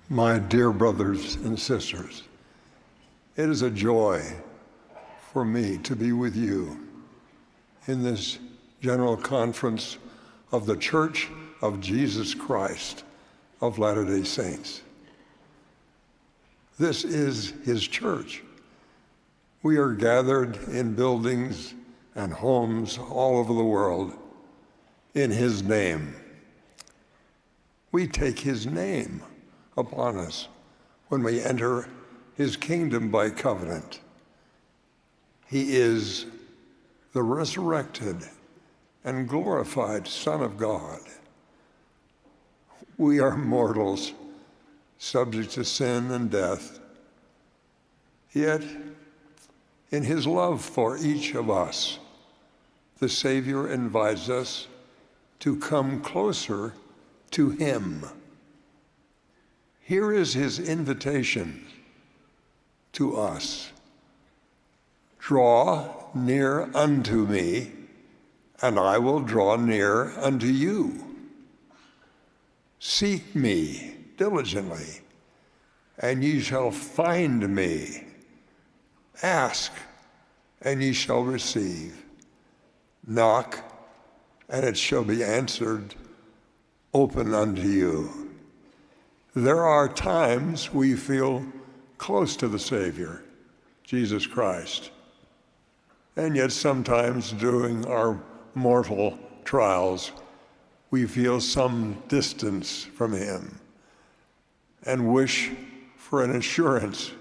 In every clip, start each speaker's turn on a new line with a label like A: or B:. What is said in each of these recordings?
A: My dear brothers and sisters, it is a joy for me to be with you in this General Conference of the Church of Jesus Christ of Latter-day Saints. This is His church. We are gathered in buildings and homes all over the world in His name. We take His name upon us when we enter His kingdom by covenant. He is the resurrected and glorified Son of God. We are mortals, subject to sin and death. Yet, in His love for each of us, the Savior invites us to come closer to Him. Here is His invitation to us. Draw near unto me, and I will draw near unto you. Seek me diligently, and ye shall find me. Ask, and ye shall receive. Knock, and it shall be answered, open unto you. There are times we feel close to the Savior, Jesus Christ, and yet sometimes during our mortal trials, we feel some distance from Him and wish for an assurance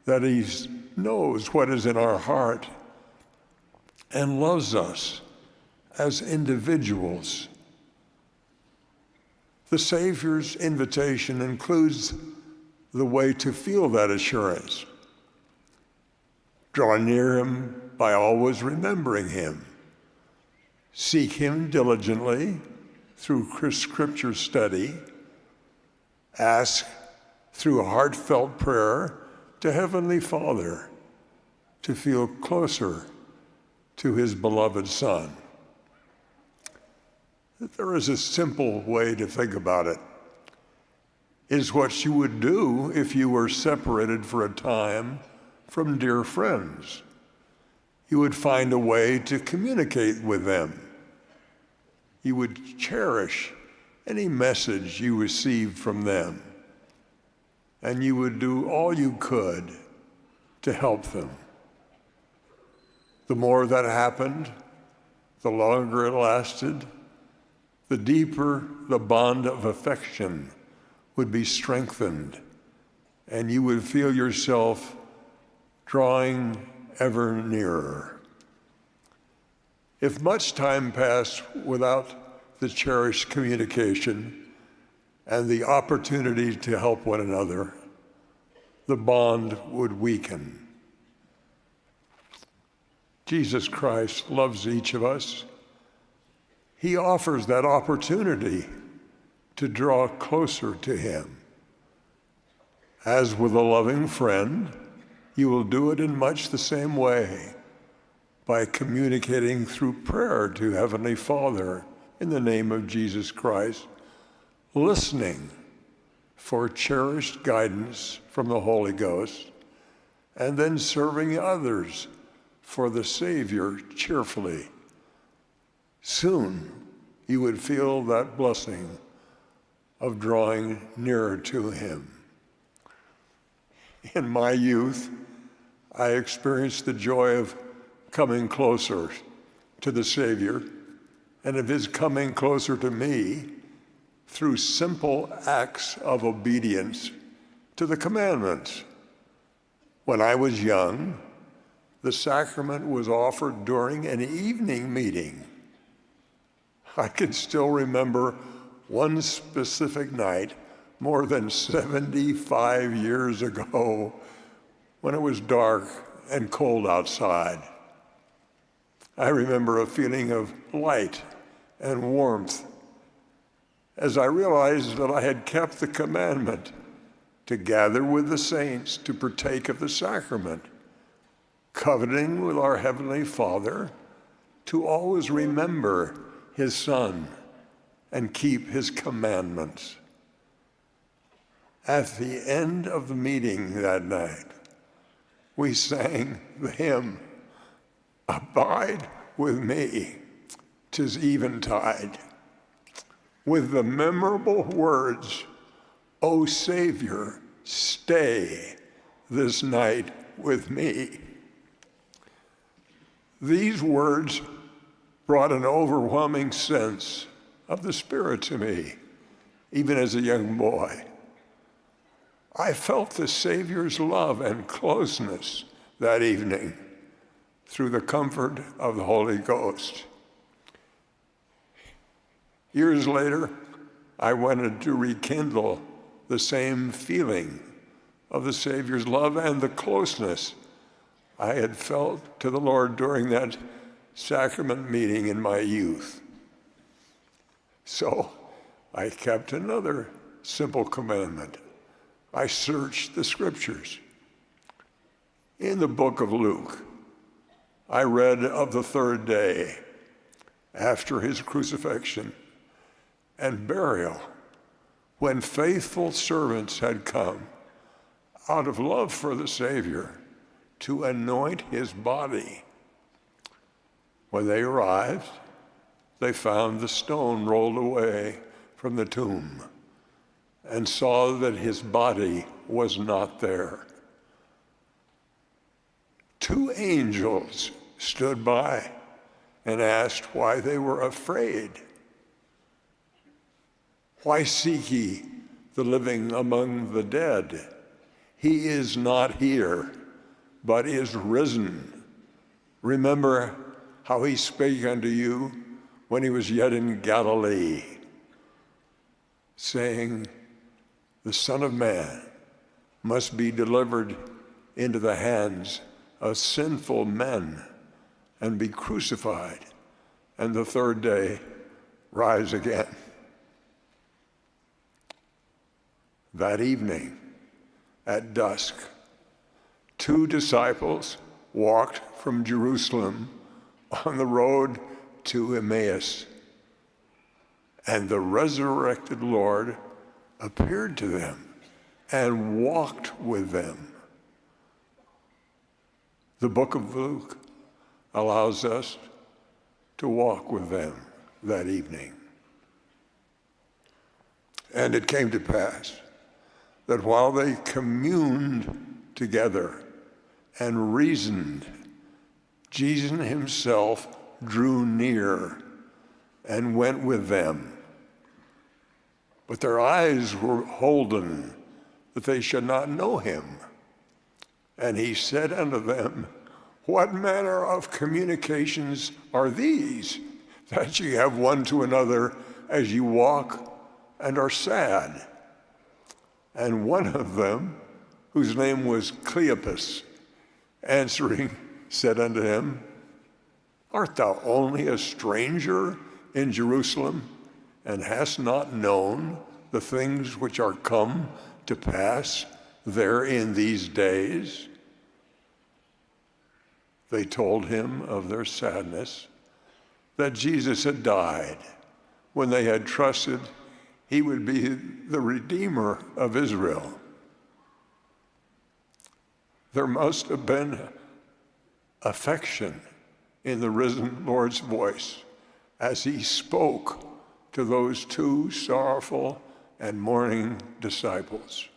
A: that He knows what is in our heart and loves us as individuals. The Savior's invitation includes the way to feel that assurance. Draw near Him by always remembering Him. Seek Him diligently through Scripture study. Ask through heartfelt prayer to Heavenly Father to feel closer to His beloved Son. There is a simple way to think about it. It's what you would do if you were separated for a time from dear friends. You would find a way to communicate with them. You would cherish any message you received from them, and you would do all you could to help them. The more that happened, the longer it lasted, the deeper the bond of affection would be strengthened, and you would feel yourself drawing ever nearer. If much time passed without the cherished communication and the opportunity to help one another, the bond would weaken. Jesus Christ loves each of us. He offers that opportunity to draw closer to Him. As with a loving friend, you will do it in much the same way, by communicating through prayer to Heavenly Father in the name of Jesus Christ, listening for cherished guidance from the Holy Ghost, and then serving others for the Savior cheerfully. Soon, you would feel that blessing of drawing nearer to Him. In my youth, I experienced the joy of coming closer to the Savior and of His coming closer to me through simple acts of obedience to the commandments. When I was young, the sacrament was offered during an evening meeting. I can still remember one specific night more than 75 years ago when it was dark and cold outside. I remember a feeling of light and warmth as I realized that I had kept the commandment to gather with the saints to partake of the sacrament, covenanting with our Heavenly Father to always remember His Son and keep His commandments. At the end of the meeting that night, we sang the hymn, "Abide with me, 'tis eventide," with the memorable words, "O Savior, stay this night with me." These words brought an overwhelming sense of the Spirit to me, even as a young boy. I felt the Savior's love and closeness that evening through the comfort of the Holy Ghost. Years later, I wanted to rekindle the same feeling of the Savior's love and the closeness I had felt to the Lord during that sacrament meeting in my youth. So I kept another simple commandment. I searched the scriptures. In the book of Luke, I read of the third day after his crucifixion and burial, when faithful servants had come out of love for the Savior to anoint his body. When they arrived, they found the stone rolled away from the tomb and saw that his body was not there. Two angels stood by and asked why they were afraid. "Why seek ye the living among the dead? He is not here, but is risen. Remember how he spake unto you when he was yet in Galilee, saying, the Son of Man must be delivered into the hands of sinful men and be crucified, and the third day rise again." That evening at dusk, two disciples walked from Jerusalem on the road to Emmaus, and the resurrected Lord appeared to them and walked with them. The book of Luke allows us to walk with them that evening. And it came to pass that while they communed together and reasoned, Jesus himself drew near and went with them. But their eyes were holden that they should not know him. And he said unto them, "What manner of communications are these that ye have one to another as ye walk and are sad?" And one of them, whose name was Cleopas, answering, said unto him, "Art thou only a stranger in Jerusalem, and hast not known the things which are come to pass there in these days?" They told him of their sadness, that Jesus had died when they had trusted he would be the Redeemer of Israel. There must have been affection in the risen Lord's voice as he spoke to those two sorrowful and mourning disciples.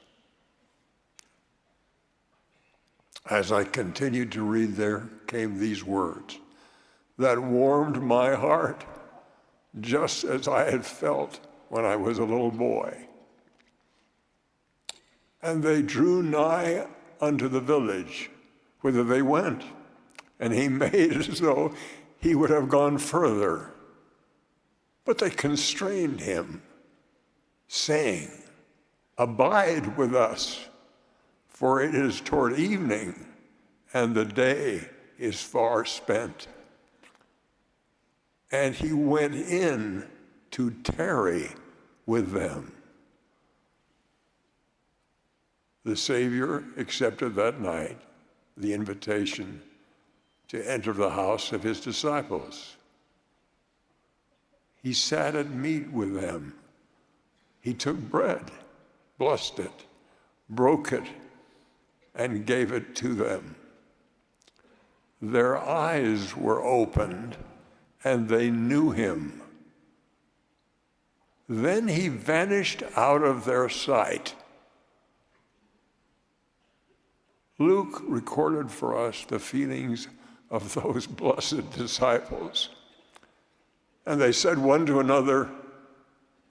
A: As I continued to read, there came these words that warmed my heart, just as I had felt when I was a little boy. "And they drew nigh unto the village whither they went, and he made as though he would have gone further. But they constrained him, saying, Abide with us, for it is toward evening, and the day is far spent." And he went in to tarry with them. The Savior accepted that night the invitation to enter the house of his disciples. He sat at meat with them. He took bread, blessed it, broke it, and gave it to them. Their eyes were opened, and they knew him. Then he vanished out of their sight. Luke recorded for us the feelings of those blessed disciples. And they said one to another,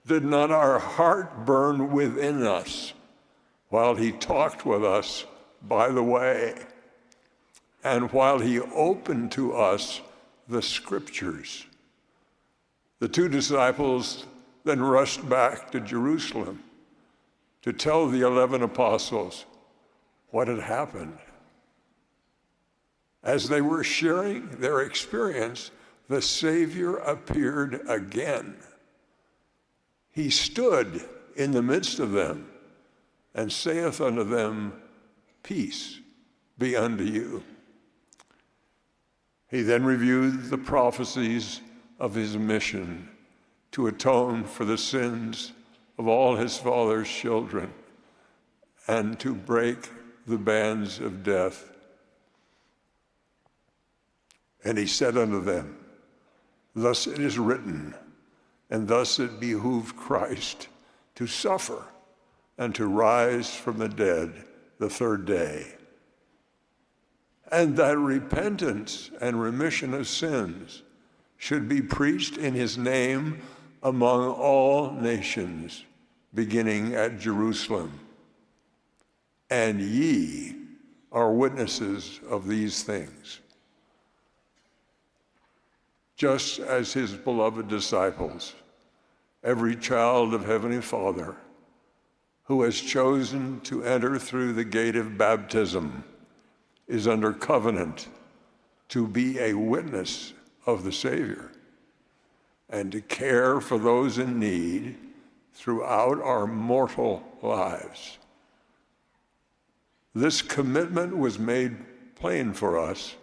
A: "Did not our heart burn within us while he talked with us by the way, and while he opened to us the scriptures?" The two disciples then rushed back to Jerusalem to tell the 11 apostles what had happened. As they were sharing their experience, the Savior appeared again. He stood in the midst of them and saith unto them, "Peace be unto you." He then reviewed the prophecies of his mission to atone for the sins of all his Father's children and to break the bands of death. And he said unto them, "Thus it is written, and thus it behooved Christ to suffer and to rise from the dead the third day, and that repentance and remission of sins should be preached in his name among all nations, beginning at Jerusalem. And ye are witnesses of these things." Just as his beloved disciples, every child of Heavenly Father who has chosen to enter through the gate of baptism is under covenant to be a witness of the Savior and to care for those in need throughout our mortal lives. This commitment was made plain for us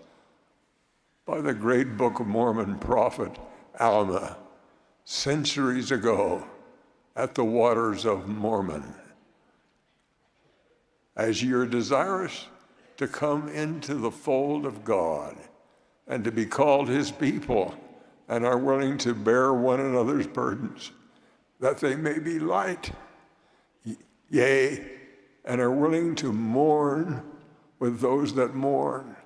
A: by the great Book of Mormon prophet Alma centuries ago at the waters of Mormon. As you're desirous to come into the fold of God and to be called his people and are willing to bear one another's burdens, that they may be light, yea, and are willing to mourn with those that mourn,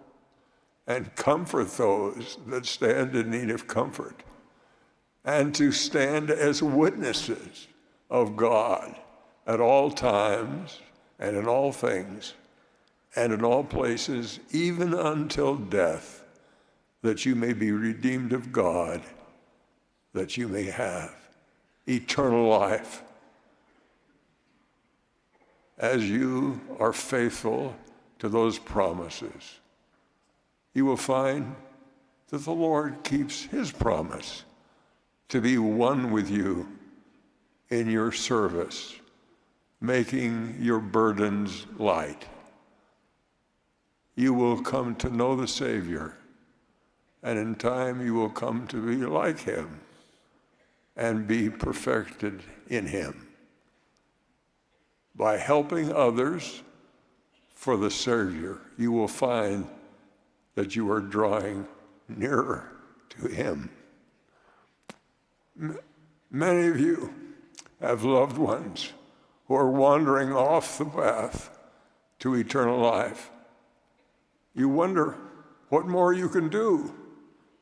A: and comfort those that stand in need of comfort, and to stand as witnesses of God at all times and in all things and in all places, even until death, that you may be redeemed of God, that you may have eternal life. As you are faithful to those promises, you will find that the Lord keeps his promise to be one with you in your service, making your burdens light. You will come to know the Savior, and in time you will come to be like him and be perfected in him. By helping others for the Savior, you will find that you are drawing nearer to him. Many of you have loved ones who are wandering off the path to eternal life. You wonder what more you can do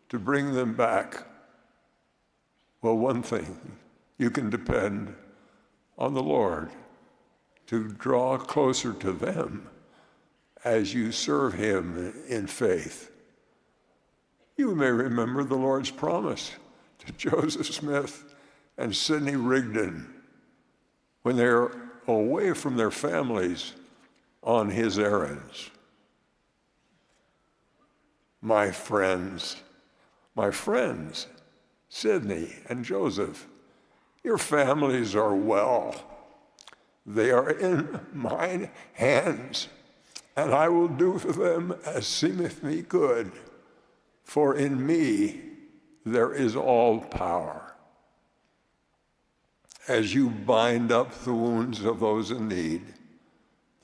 A: to bring them back. Well, one thing, you can depend on the Lord to draw closer to them as you serve him in faith. You may remember the Lord's promise to Joseph Smith and Sidney Rigdon when they're away from their families on his errands. My friends, Sidney and Joseph, your families are well. They are in mine hands, and I will do for them as seemeth me good, for in me there is all power. As you bind up the wounds of those in need,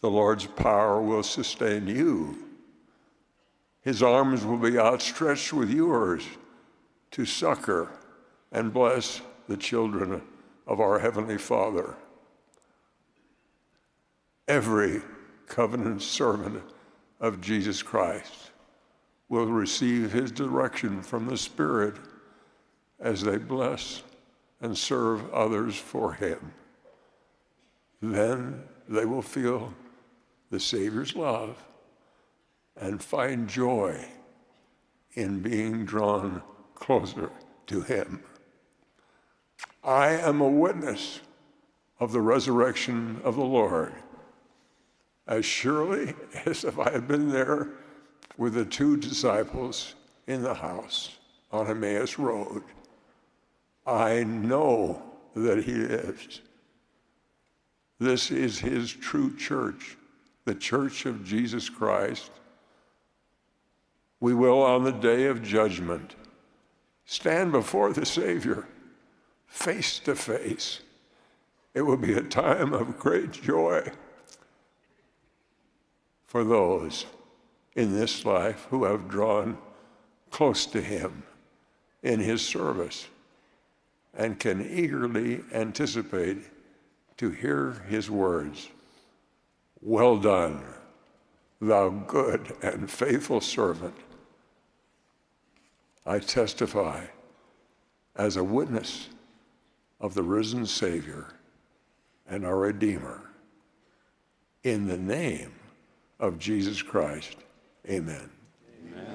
A: The Lord's power will sustain you. His arms will be outstretched with yours to succor and bless the children of our Heavenly Father. Every covenant servant of Jesus Christ will receive his direction from the Spirit as they bless and serve others for him. Then they will feel the Savior's love and find joy in being drawn closer to him. I am a witness of the resurrection of the Lord. As surely as if I had been there with the two disciples in the house on Emmaus Road, I know that he lives. This is his true church, the Church of Jesus Christ. We will, on the day of judgment, stand before the Savior face to face. It will be a time of great joy for those in this life who have drawn close to him in his service and can eagerly anticipate to hear his words, "Well done, thou good and faithful servant." I testify as a witness of the risen Savior and our Redeemer. In the name of Jesus Christ, amen.
B: Amen.